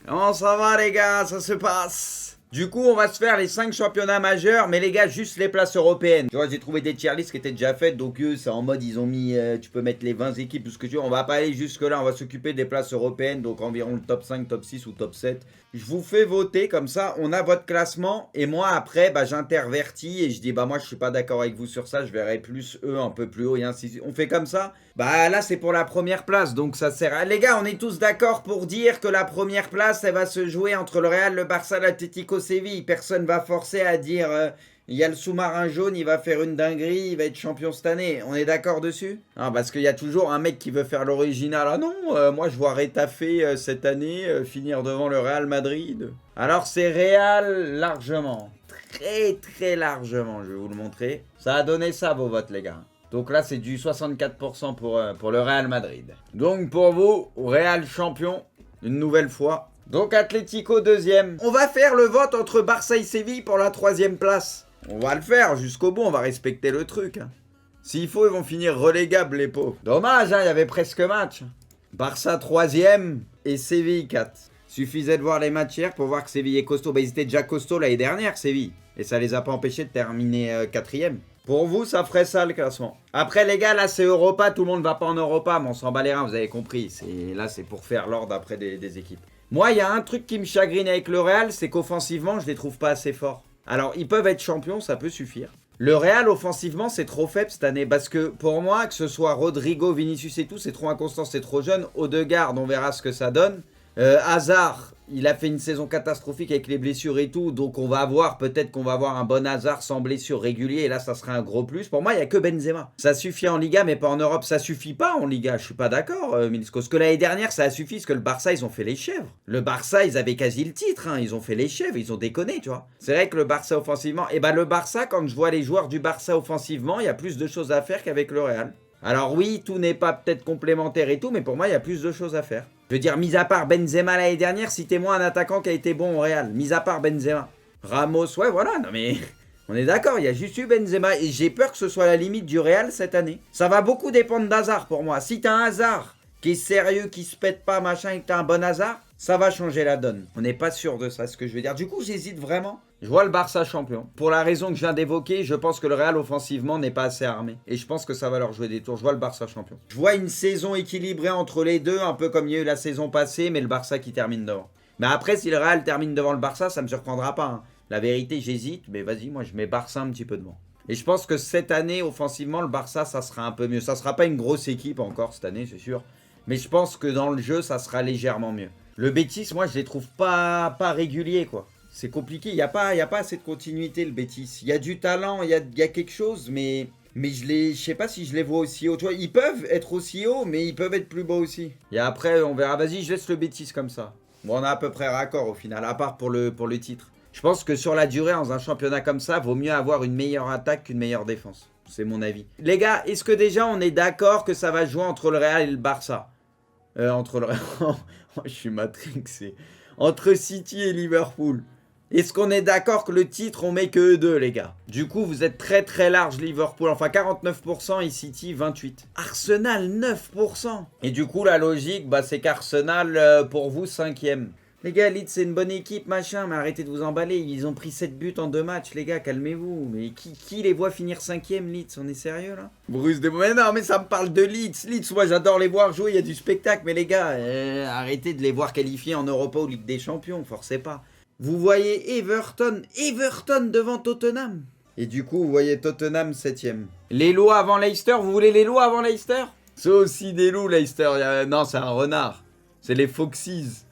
Comment ça va les gars, ça se passe? Du coup, on va se faire les 5 championnats majeurs, mais les gars, juste les places européennes. Tu vois, j'ai trouvé des tier lists qui étaient déjà faites, donc eux, c'est en mode, ils ont mis, tu peux mettre les 20 équipes, tout ce que tu veux. On va pas aller jusque là, on va s'occuper des places européennes, donc environ le top 5, top 6 ou top 7. Je vous fais voter, comme ça, on a votre classement, et moi, après, bah, j'intervertis, et je dis, bah, moi, je suis pas d'accord avec vous sur ça, je verrai plus eux un peu plus haut, et ainsi de suite. On fait comme ça? Bah, là, c'est pour la première place, donc ça sert à... Les gars, on est tous d'accord pour dire que la première place, elle va se jouer entre le Real, le Barça, l'Atlético Séville. Personne va forcer à dire il y a le sous-marin jaune, il va faire une dinguerie, il va être champion cette année. On est d'accord dessus? Non, parce qu'il y a toujours un mec qui veut faire l'original. Ah non, moi je vois Retafe cette année finir devant le Real Madrid. Alors c'est Real largement. Très très largement, je vais vous le montrer. Ça a donné ça vos votes les gars. Donc là c'est du 64% pour le Real Madrid. Donc pour vous, Real champion, une nouvelle fois. Donc Atlético deuxième. On va faire le vote entre Barça et Séville pour la troisième place. On va le faire jusqu'au bout, on va respecter le truc. Hein. S'il faut, ils vont finir relégables les pauvres. Dommage, hein, il y avait presque match. Barça troisième et Séville 4. Suffisait de voir les matchs hier pour voir que Séville est costaud. Bah, ils étaient déjà costauds l'année dernière, Séville. Et ça les a pas empêchés de terminer quatrième. Pour vous, ça ferait ça le classement. Après les gars, là c'est Europa, tout le monde va pas en Europa, mais on s'en bat les reins, vous avez compris. Là c'est pour faire l'ordre après des équipes. Moi, il y a un truc qui me chagrine avec le Real, c'est qu'offensivement, je les trouve pas assez forts. Alors, ils peuvent être champions, ça peut suffire. Le Real, offensivement, c'est trop faible cette année. Parce que, pour moi, que ce soit Rodrigo, Vinicius et tout, c'est trop inconstant, c'est trop jeune. Odegaard, on verra ce que ça donne. Hazard, il a fait une saison catastrophique avec les blessures et tout. Donc, on va avoir, peut-être qu'on va avoir un bon Hazard sans blessure régulier. Et là, ça serait un gros plus. Pour moi, il n'y a que Benzema. Ça suffit en Liga, mais pas en Europe. Ça suffit pas en Liga. Je suis pas d'accord, Milsko. Parce que l'année dernière, ça a suffi. Parce que le Barça, ils ont fait les chèvres. Le Barça, ils avaient quasi le titre. Hein. Ils ont fait les chèvres. Ils ont déconné, tu vois. C'est vrai que le Barça offensivement. Et bah, le Barça, quand je vois les joueurs du Barça offensivement, il y a plus de choses à faire qu'avec le Real. Alors oui, tout n'est pas peut-être complémentaire et tout, mais pour moi, il y a plus de choses à faire. Je veux dire, mis à part Benzema l'année dernière, citez-moi un attaquant qui a été bon au Real. Mis à part Benzema. Ramos, ouais, voilà, non mais... On est d'accord, il y a juste eu Benzema. Et j'ai peur que ce soit la limite du Real cette année. Ça va beaucoup dépendre d'Hazard pour moi. Si t'as un Hazard qui est sérieux, qui se pète pas, machin, et que t'as un bon Hazard, ça va changer la donne. On n'est pas sûr de ça, ce que je veux dire. Du coup, j'hésite vraiment. Je vois le Barça champion. Pour la raison que je viens d'évoquer, je pense que le Real offensivement n'est pas assez armé. Et je pense que ça va leur jouer des tours. Je vois le Barça champion. Je vois une saison équilibrée entre les deux, un peu comme il y a eu la saison passée, mais le Barça qui termine devant. Mais après, si le Real termine devant le Barça, ça me surprendra pas. Hein. La vérité, j'hésite, mais vas-y, moi je mets Barça un petit peu devant. Et je pense que cette année, offensivement, le Barça, ça sera un peu mieux. Ça sera pas une grosse équipe encore cette année, c'est sûr. Mais je pense que dans le jeu, ça sera légèrement mieux. Le Betis, moi, je les trouve pas réguliers, quoi. C'est compliqué, il n'y a pas assez de continuité, le Betis. Il y a du talent, il y a quelque chose, mais je sais pas si je les vois aussi haut. Tu vois, ils peuvent être aussi hauts, mais ils peuvent être plus bas aussi. Et après, on verra. Vas-y, je laisse le Betis comme ça. Bon, on a à peu près raccord au final, à part pour le titre. Je pense que sur la durée, dans un championnat comme ça, vaut mieux avoir une meilleure attaque qu'une meilleure défense. C'est mon avis. Les gars, est-ce que déjà on est d'accord que ça va jouer entre le Real et le Barça? Entre le Real... je suis matrixé. Entre City et Liverpool. Est-ce qu'on est d'accord que le titre, on met que eux deux, les gars? Du coup, vous êtes très très large Liverpool. Enfin, 49% et City, 28%. Arsenal, 9%. Et du coup, la logique, bah, c'est qu'Arsenal, pour vous, 5e. Les gars, Leeds, c'est une bonne équipe, machin, mais arrêtez de vous emballer. Ils ont pris 7 buts en 2 matchs, les gars, calmez-vous. Mais qui les voit finir 5e, Leeds? On est sérieux, là? Bruce de... Mais non, mais ça me parle de Leeds. Leeds, moi, j'adore les voir jouer, il y a du spectacle. Mais les gars, arrêtez de les voir qualifier en Europa ou Ligue des Champions, forcez pas. Vous voyez Everton devant Tottenham. Et du coup, vous voyez Tottenham 7e. Les loups avant Leicester, vous voulez les loups avant Leicester? C'est aussi des loups, Leicester. Non, c'est un renard. C'est les Foxes.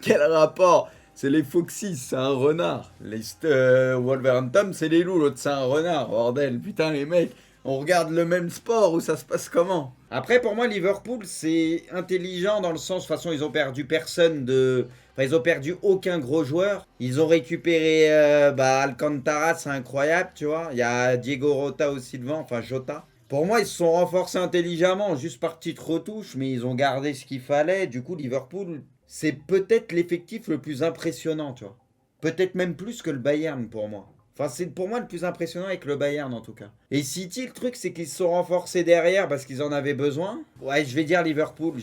Quel rapport? C'est les Foxes, c'est un renard. Leicester, Wolverhampton, c'est les loups, l'autre c'est un renard. Bordel, putain les mecs, on regarde le même sport ou ça se passe comment? Après, pour moi, Liverpool, c'est intelligent dans le sens, de toute façon, ils ont perdu personne de... Enfin, ils ont perdu aucun gros joueur. Ils ont récupéré Alcantara, c'est incroyable, tu vois. Il y a Diego Rota aussi devant, enfin Jota. Pour moi, ils se sont renforcés intelligemment, juste par petites retouches, mais ils ont gardé ce qu'il fallait. Du coup, Liverpool, c'est peut-être l'effectif le plus impressionnant, tu vois. Peut-être même plus que le Bayern pour moi. Enfin, c'est pour moi le plus impressionnant avec le Bayern en tout cas. Et City, le truc, c'est qu'ils se sont renforcés derrière parce qu'ils en avaient besoin. Ouais, je vais dire Liverpool.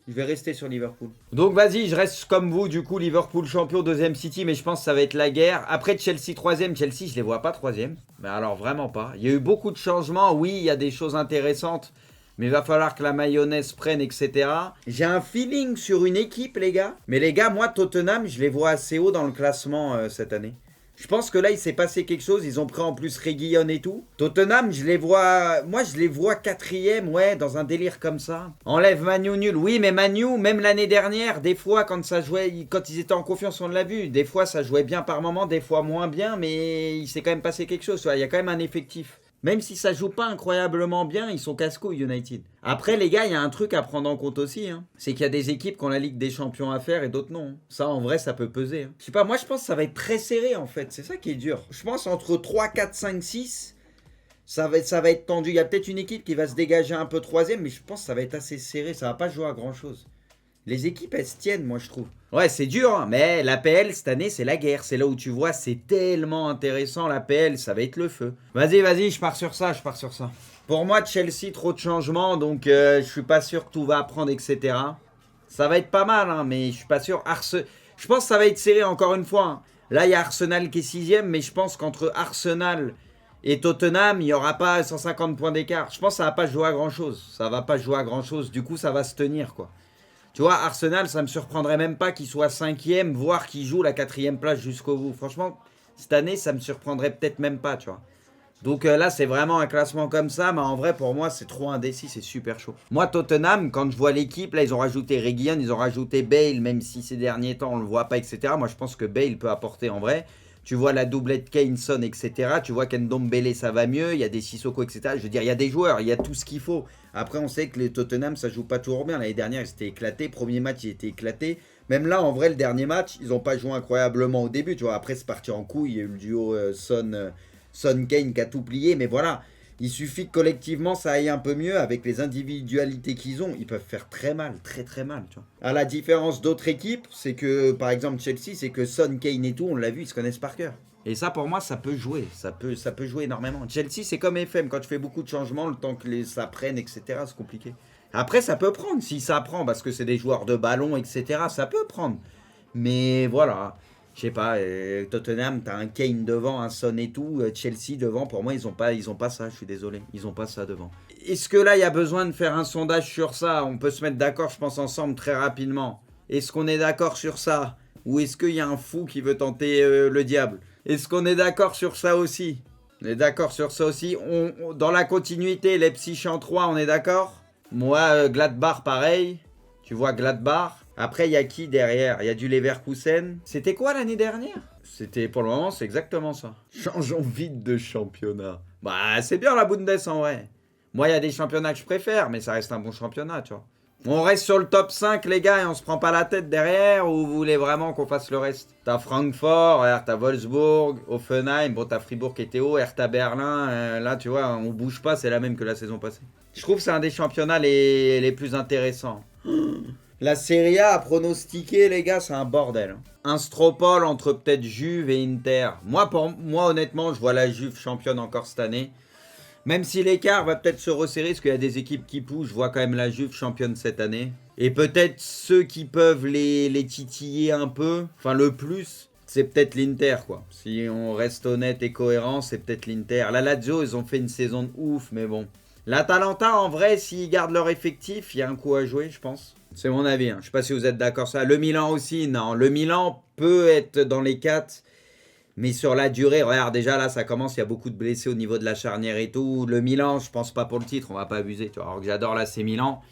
Je vais rester sur Liverpool. Donc vas-y, je reste comme vous, du coup, Liverpool champion, deuxième City, mais je pense que ça va être la guerre. Après Chelsea troisième, Chelsea, je les vois pas troisième. Mais alors vraiment pas. Il y a eu beaucoup de changements, oui, il y a des choses intéressantes, mais il va falloir que la mayonnaise prenne, etc. J'ai un feeling sur une équipe, les gars. Mais les gars, moi, Tottenham, je les vois assez haut dans le classement cette année. Je pense que là, il s'est passé quelque chose. Ils ont pris en plus Reguilon et tout. Tottenham, je les vois... Moi, je les vois quatrième, ouais, dans un délire comme ça. Enlève Manu nul. Oui, mais Manu, même l'année dernière, des fois, quand ça jouait... Quand ils étaient en confiance, on l'a vu. Des fois, ça jouait bien par moment, des fois moins bien. Mais il s'est quand même passé quelque chose. Il y a quand même un effectif. Même si ça joue pas incroyablement bien, ils sont casse-couilles United. Après les gars, il y a un truc à prendre en compte aussi. C'est qu'il y a des équipes qui ont la Ligue des Champions à faire et d'autres non. Ça en vrai, ça peut peser. Je sais pas, moi je pense que ça va être très serré en fait. C'est ça qui est dur. Je pense entre 3, 4, 5, 6, ça va être tendu. Il y a peut-être une équipe qui va se dégager un peu troisième, mais je pense que ça va être assez serré. Ça va pas jouer à grand chose. Les équipes, elles se tiennent, moi, je trouve. Ouais, c'est dur, hein, mais l'APL, cette année, c'est la guerre. C'est là où tu vois, c'est tellement intéressant, l'APL, ça va être le feu. Vas-y, je pars sur ça. Pour moi, Chelsea, trop de changements, donc je suis pas sûr que tout va apprendre, etc. Ça va être pas mal, hein, mais je suis pas sûr. Je pense que ça va être serré, encore une fois. Là, il y a Arsenal qui est sixième, mais je pense qu'entre Arsenal et Tottenham, il n'y aura pas 150 points d'écart. Je pense que ça va pas jouer à grand-chose. Du coup, ça va se tenir, quoi. Tu vois, Arsenal, ça me surprendrait même pas qu'il soit cinquième, voire qu'il joue la quatrième place jusqu'au bout. Franchement, cette année, ça me surprendrait peut-être même pas, tu vois. Donc là, c'est vraiment un classement comme ça, mais en vrai, pour moi, c'est trop indécis, c'est super chaud. Moi, Tottenham, quand je vois l'équipe, là, ils ont rajouté Reguilon, ils ont rajouté Bale, même si ces derniers temps, on le voit pas, etc. Moi, je pense que Bale peut apporter en vrai. Tu vois la doublette Kane-Son, etc. Tu vois qu'Ndombele, ça va mieux. Il y a des Sissoko, etc. Je veux dire, il y a des joueurs, il y a tout ce qu'il faut. Après, on sait que les Tottenham, ça joue pas toujours bien. L'année dernière, ils étaient éclatés. Premier match, ils étaient éclatés. Même là, en vrai, le dernier match, ils n'ont pas joué incroyablement au début. Tu vois, après, c'est parti en couille. Il y a eu le duo Son Kane qui a tout plié. Mais voilà, il suffit que collectivement, ça aille un peu mieux. Avec les individualités qu'ils ont, ils peuvent faire très mal, très mal. Tu vois. À la différence d'autres équipes, c'est que, par exemple, Chelsea, c'est que Son, Kane et tout, on l'a vu, ils se connaissent par cœur. Et ça, pour moi, ça peut jouer. Ça peut jouer énormément. Chelsea, c'est comme FM. Quand tu fais beaucoup de changements, le temps que ça prenne, etc., c'est compliqué. Après, ça peut prendre. Si ça prend, parce que c'est des joueurs de ballon, etc., ça peut prendre. Mais voilà. Je sais pas. Tottenham, t'as un Kane devant, un Son et tout. Chelsea devant, pour moi, ils ont pas ça. Je suis désolé. Ils ont pas ça devant. Est-ce que là, il y a besoin de faire un sondage sur ça? On peut se mettre d'accord, je pense, ensemble très rapidement. Est-ce qu'on est d'accord sur ça? Ou est-ce qu'il y a un fou qui veut tenter le diable? Est-ce qu'on est d'accord sur ça aussi? On est d'accord sur ça aussi. Dans la continuité, Leipzig en 3, on est d'accord? Moi, Gladbach, pareil. Tu vois, Gladbach. Après, il y a qui derrière? Il y a du Leverkusen. C'était quoi l'année dernière? C'était, pour le moment, c'est exactement ça. Changeons vite de championnat. Bah, c'est bien la Bundes en vrai. Moi, il y a des championnats que je préfère, mais ça reste un bon championnat, tu vois. On reste sur le top 5, les gars, et on se prend pas la tête derrière, ou vous voulez vraiment qu'on fasse le reste? T'as Francfort, t'as Wolfsburg, Hoffenheim, bon, t'as Fribourg qui était haut, Hertha Berlin, là, tu vois, on bouge pas, c'est la même que la saison passée. Je trouve que c'est un des championnats les plus intéressants. La Serie A à pronostiquer, les gars, c'est un bordel. Un Stropole entre peut-être Juve et Inter. Moi, honnêtement, je vois la Juve championne encore cette année. Même si l'écart va peut-être se resserrer, parce qu'il y a des équipes qui poussent, je vois quand même la Juve championne cette année. Et peut-être ceux qui peuvent les titiller un peu, enfin le plus, c'est peut-être l'Inter, quoi. Si on reste honnête et cohérent, c'est peut-être l'Inter. La Lazio, ils ont fait une saison de ouf, mais bon. L'Atalanta, en vrai, s'ils gardent leur effectif, il y a un coup à jouer, je pense. C'est mon avis, hein. Je sais pas si vous êtes d'accord sur ça. Le Milan aussi, non. Le Milan peut être dans les 4. Mais sur la durée, regarde, déjà là, ça commence, il y a beaucoup de blessés au niveau de la charnière et tout. Le Milan, je pense pas pour le titre, on va pas abuser. Tu vois. Alors que j'adore là, c'est Milan.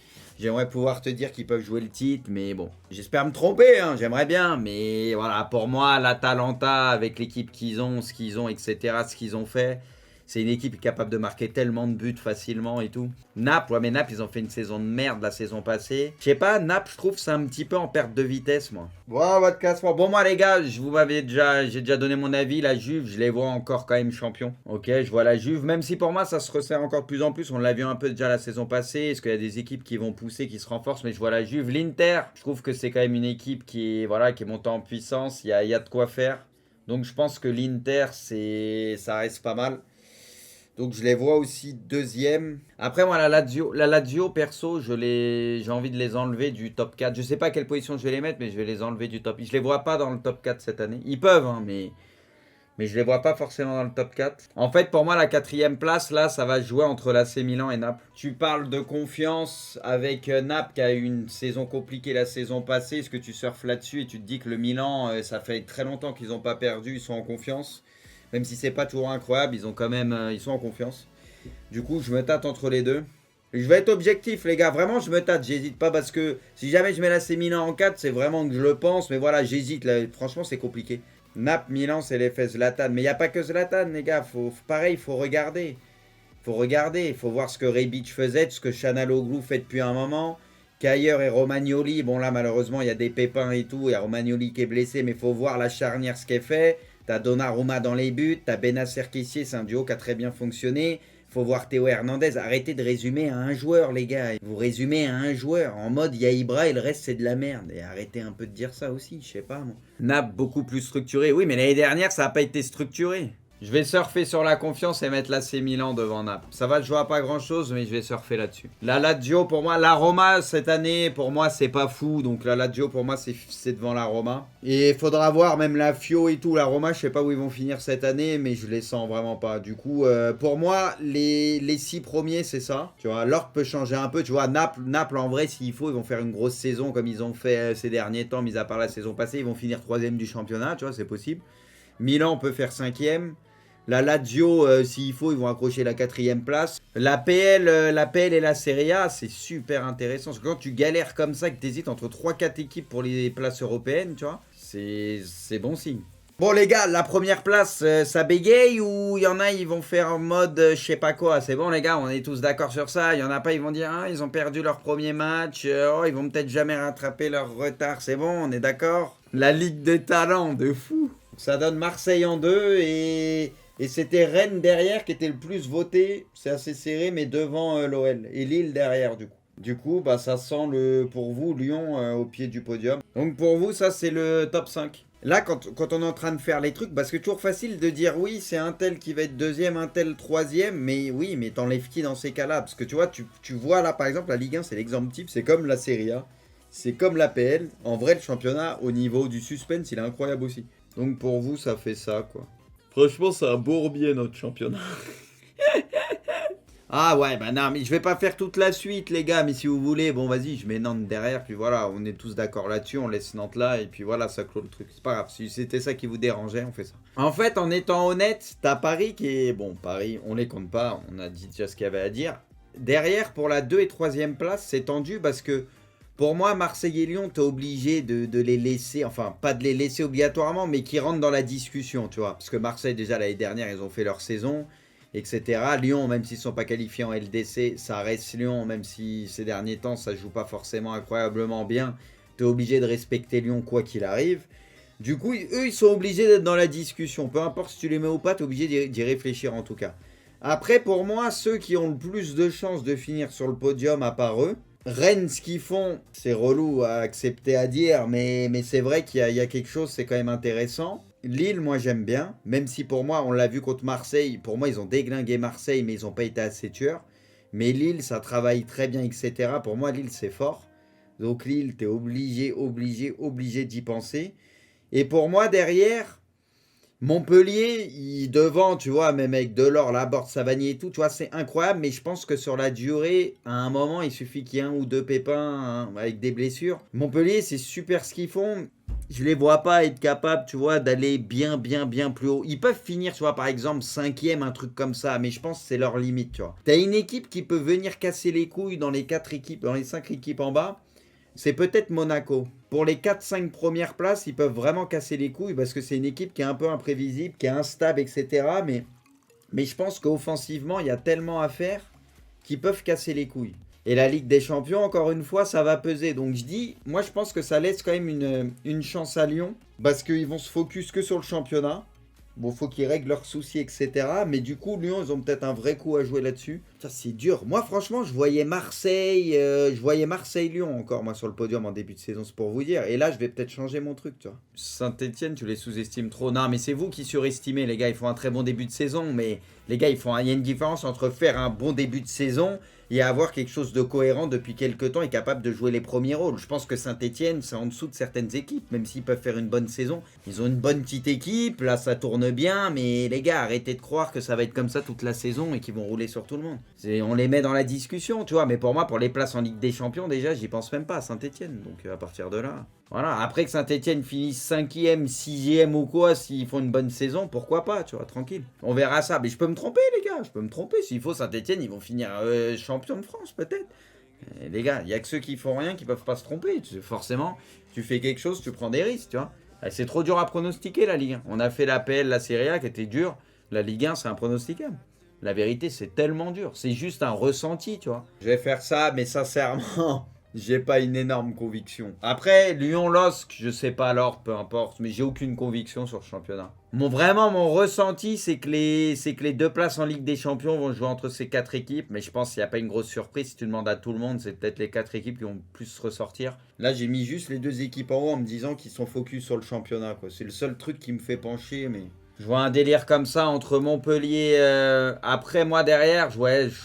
J'aimerais pouvoir te dire qu'ils peuvent jouer le titre, mais bon. J'espère me tromper, hein, j'aimerais bien. Mais voilà, pour moi, l'Atalanta, avec l'équipe qu'ils ont, ce qu'ils ont, etc., ce qu'ils ont fait, c'est une équipe capable de marquer tellement de buts facilement et tout. Naples, ouais, mais Naples, ils ont fait une saison de merde la saison passée. Je sais pas, Naples, je trouve, c'est un petit peu en perte de vitesse, moi. Voilà votre classement. Bon, moi, les gars, j'ai déjà donné mon avis. La Juve, je les vois encore quand même champions. Ok, je vois la Juve, même si pour moi, ça se resserre encore de plus en plus. On l'a vu un peu déjà la saison passée. Est-ce qu'il y a des équipes qui vont pousser, qui se renforcent? Mais je vois la Juve. L'Inter, je trouve que c'est quand même une équipe qui est montée en puissance. Il y a de quoi faire. Donc, je pense que l'Inter, ça reste pas mal. Donc je les vois aussi deuxième. Après moi la Lazio perso, j'ai envie de les enlever du top 4. Je sais pas à quelle position je vais les mettre, mais je vais les enlever du top. Je les vois pas dans le top 4 cette année. Ils peuvent, hein, mais je les vois pas forcément dans le top 4. En fait, pour moi, la quatrième place, là, ça va jouer entre l'AC Milan et Naples. Tu parles de confiance avec Naples qui a eu une saison compliquée la saison passée. Est-ce que tu surfes là-dessus et tu te dis que le Milan, ça fait très longtemps qu'ils n'ont pas perdu, ils sont en confiance. Même si c'est pas toujours incroyable, ils ont quand même, ils sont en confiance. Du coup, je me tâte entre les deux. Je vais être objectif, les gars. Vraiment, je me tâte. J'hésite pas parce que si jamais je mets l'AC Milan en 4, c'est vraiment que je le pense. Mais voilà, j'hésite. Là. Franchement, c'est compliqué. Naples, Milan, c'est l'effet Zlatan. Mais il n'y a pas que Zlatan, les gars. Pareil, il faut regarder. Il faut voir ce que Rebic faisait, ce que Çalhanoğlu fait depuis un moment. Qu'ailleurs et Romagnoli. Bon, là, malheureusement, il y a des pépins et tout. Il y a Romagnoli qui est blessé. Mais il faut voir la charnière, ce qu'elle fait. T'as Donnarumma dans les buts. T'as Benacer Kessié. C'est un duo qui a très bien fonctionné. Faut voir Théo Hernandez. Arrêtez de résumer à un joueur, les gars. Vous résumez à un joueur. En mode, il y a Ibra et le reste, c'est de la merde. Et arrêtez un peu de dire ça aussi. Je sais pas, moi. Naples, beaucoup plus structuré. Oui, mais l'année dernière, ça n'a pas été structuré. Je vais surfer sur la confiance et mettre l'AC Milan devant Naples. Ça va jouer à pas grand chose, mais je vais surfer là-dessus. La Lazio, pour moi, la Roma cette année, pour moi, c'est pas fou. Donc la Lazio, pour moi, c'est devant la Roma. Et il faudra voir même la Fio et tout. La Roma, je sais pas où ils vont finir cette année, mais je les sens vraiment pas. Du coup, pour moi, les 6 premiers, c'est ça. Tu vois, l'ordre peut changer un peu. Tu vois, Naples, en vrai, s'il faut, ils vont faire une grosse saison comme ils ont fait ces derniers temps, mis à part la saison passée. Ils vont finir 3e du championnat, tu vois, c'est possible. Milan peut faire 5e. La Lazio, s'il faut, ils vont accrocher la 4e place. La PL et la Serie A, c'est super intéressant. Parce que quand tu galères comme ça, que tu hésites entre 3-4 équipes pour les places européennes, tu vois, c'est bon signe. Bon les gars, la première place, ça bégaye ou il y en a, ils vont faire en mode je sais pas quoi. C'est bon les gars, on est tous d'accord sur ça. Il y en a pas, ils vont dire ah, ils ont perdu leur premier match. Oh, ils vont peut-être jamais rattraper leur retard. C'est bon, on est d'accord. La Ligue des talents, de fou. Ça donne Marseille en 2 et c'était Rennes derrière qui était le plus voté. C'est assez serré, mais devant l'OL. Et Lille derrière, du coup. Du coup, bah, ça sent pour vous Lyon au pied du podium. Donc pour vous, ça c'est le top 5. Là, quand on est en train de faire les trucs, parce que toujours facile de dire oui, c'est un tel qui va être deuxième, un tel troisième. Mais oui, mais t'enlèves qui dans ces cas-là? Parce que tu vois, tu vois là par exemple, la Ligue 1, c'est l'exemple type. C'est comme la Serie A. C'est comme la PL. En vrai, le championnat, au niveau du suspense, il est incroyable aussi. Donc pour vous, ça fait ça, quoi. Franchement, c'est un bourbier, notre championnat. Ah ouais, bah non, mais je vais pas faire toute la suite, les gars. Mais si vous voulez, bon, vas-y, je mets Nantes derrière. Puis voilà, on est tous d'accord là-dessus. On laisse Nantes là. Et puis voilà, ça clôt le truc. C'est pas grave. Si c'était ça qui vous dérangeait, on fait ça. En fait, en étant honnête, t'as Paris qui est... Bon, Paris, on les compte pas. On a dit déjà ce qu'il y avait à dire. Derrière, pour la 2 et 3e place, c'est tendu parce que... Pour moi, Marseille et Lyon, t'es obligé de les laisser, enfin pas de les laisser obligatoirement, mais qui rentrent dans la discussion, tu vois. Parce que Marseille, déjà l'année dernière, ils ont fait leur saison, etc. Lyon, même s'ils ne sont pas qualifiés en LDC, ça reste Lyon, même si ces derniers temps, ça joue pas forcément incroyablement bien. T'es obligé de respecter Lyon quoi qu'il arrive. Du coup, eux, ils sont obligés d'être dans la discussion. Peu importe si tu les mets ou pas, t'es obligé d'y réfléchir en tout cas. Après, pour moi, ceux qui ont le plus de chances de finir sur le podium à part eux, Rennes, ce qu'ils font, c'est relou à accepter à dire, mais c'est vrai qu'il y a quelque chose, c'est quand même intéressant. Lille, moi j'aime bien, même si pour moi, on l'a vu contre Marseille, pour moi ils ont déglingué Marseille, mais ils n'ont pas été assez tueurs. Mais Lille, ça travaille très bien, etc. Pour moi, Lille, c'est fort. Donc Lille, t'es obligé d'y penser. Et pour moi, derrière... Montpellier, devant, tu vois, même avec Delors, Laborde, Savanier et tout, tu vois, c'est incroyable, mais je pense que sur la durée, à un moment, il suffit qu'il y ait 1 ou 2 pépins avec des blessures. Montpellier, c'est super ce qu'ils font. Je les vois pas être capables, tu vois, d'aller bien plus haut. Ils peuvent finir, tu vois, par exemple, 5e, un truc comme ça, mais je pense que c'est leur limite, tu vois. T'as une équipe qui peut venir casser les couilles dans les 4 équipes, dans les 5 équipes en bas. C'est peut-être Monaco. Pour les 4-5 premières places, ils peuvent vraiment casser les couilles parce que c'est une équipe qui est un peu imprévisible, qui est instable, etc. Mais je pense qu'offensivement, il y a tellement à faire qu'ils peuvent casser les couilles. Et la Ligue des Champions, encore une fois, ça va peser. Donc je dis, moi je pense que ça laisse quand même une chance à Lyon parce qu'ils vont se focus que sur le championnat. Bon, faut qu'ils règlent leurs soucis, etc. Mais du coup, Lyon, ils ont peut-être un vrai coup à jouer là-dessus. Ça, c'est dur. Moi, franchement, je voyais Marseille-Lyon encore, moi, sur le podium en début de saison, c'est pour vous dire. Et là, je vais peut-être changer mon truc, tu vois. Saint-Etienne, tu les sous-estimes trop. Non, mais c'est vous qui surestimez, les gars. Ils font un très bon début de saison, mais les gars, il y a une différence entre faire un bon début de saison et avoir quelque chose de cohérent depuis quelques temps et capable de jouer les premiers rôles. Je pense que Saint-Etienne, c'est en dessous de certaines équipes, même s'ils peuvent faire une bonne saison. Ils ont une bonne petite équipe, là ça tourne bien, mais les gars, arrêtez de croire que ça va être comme ça toute la saison et qu'ils vont rouler sur tout le monde. On les met dans la discussion, tu vois, mais pour moi, pour les places en Ligue des Champions, déjà, j'y pense même pas à Saint-Etienne. Donc à partir de là... Voilà, après que Saint-Etienne finisse 5e, 6e ou quoi, s'ils font une bonne saison, pourquoi pas, tu vois, tranquille. On verra ça. Mais je peux me tromper, les gars, je peux me tromper. S'il faut, Saint-Etienne, ils vont finir champion de France, peut-être. Les gars, il n'y a que ceux qui font rien qui peuvent pas se tromper. Forcément, tu fais quelque chose, tu prends des risques, tu vois. C'est trop dur à pronostiquer, la Ligue 1. On a fait l'APL, la Serie A, qui était dur. La Ligue 1, c'est impronosticable. La vérité, c'est tellement dur. C'est juste un ressenti, tu vois. Je vais faire ça, mais sincèrement... J'ai pas une énorme conviction. Après, Lyon-LOSC, je sais pas alors, peu importe, mais j'ai aucune conviction sur ce championnat. Vraiment, mon ressenti, c'est que les deux places en Ligue des Champions vont jouer entre ces quatre équipes, mais je pense qu'il n'y a pas une grosse surprise. Si tu demandes à tout le monde, c'est peut-être les quatre équipes qui vont plus ressortir. Là, j'ai mis juste les deux équipes en haut en me disant qu'ils sont focus sur le championnat, quoi. C'est le seul truc qui me fait pencher, mais... Je vois un délire comme ça entre Montpellier, après moi derrière,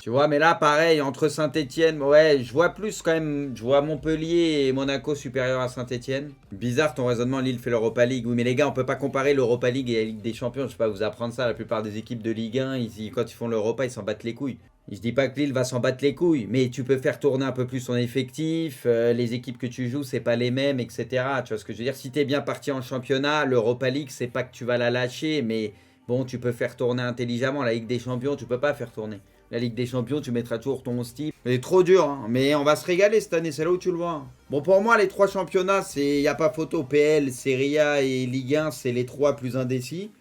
tu vois, mais là pareil, entre Saint-Etienne, ouais, je vois plus quand même, je vois Montpellier et Monaco supérieur à Saint-Etienne. Bizarre ton raisonnement, Lille fait l'Europa League, oui mais les gars, on peut pas comparer l'Europa League et la Ligue des Champions, je sais pas vous apprendre ça, la plupart des équipes de Ligue 1, quand ils font l'Europa, ils s'en battent les couilles. Je dis pas que Lille va s'en battre les couilles, mais tu peux faire tourner un peu plus son effectif, les équipes que tu joues, c'est pas les mêmes, etc. Tu vois ce que je veux dire? Si t'es bien parti en championnat, l'Europa League, c'est pas que tu vas la lâcher, mais bon, tu peux faire tourner intelligemment. La Ligue des Champions, tu peux pas faire tourner. La Ligue des Champions, tu mettras toujours ton style. C'est trop dur, hein, mais on va se régaler cette année, c'est là où tu le vois. Bon, pour moi, les trois championnats, il n'y a pas photo. PL, Serie A et Ligue 1, c'est les trois plus indécis.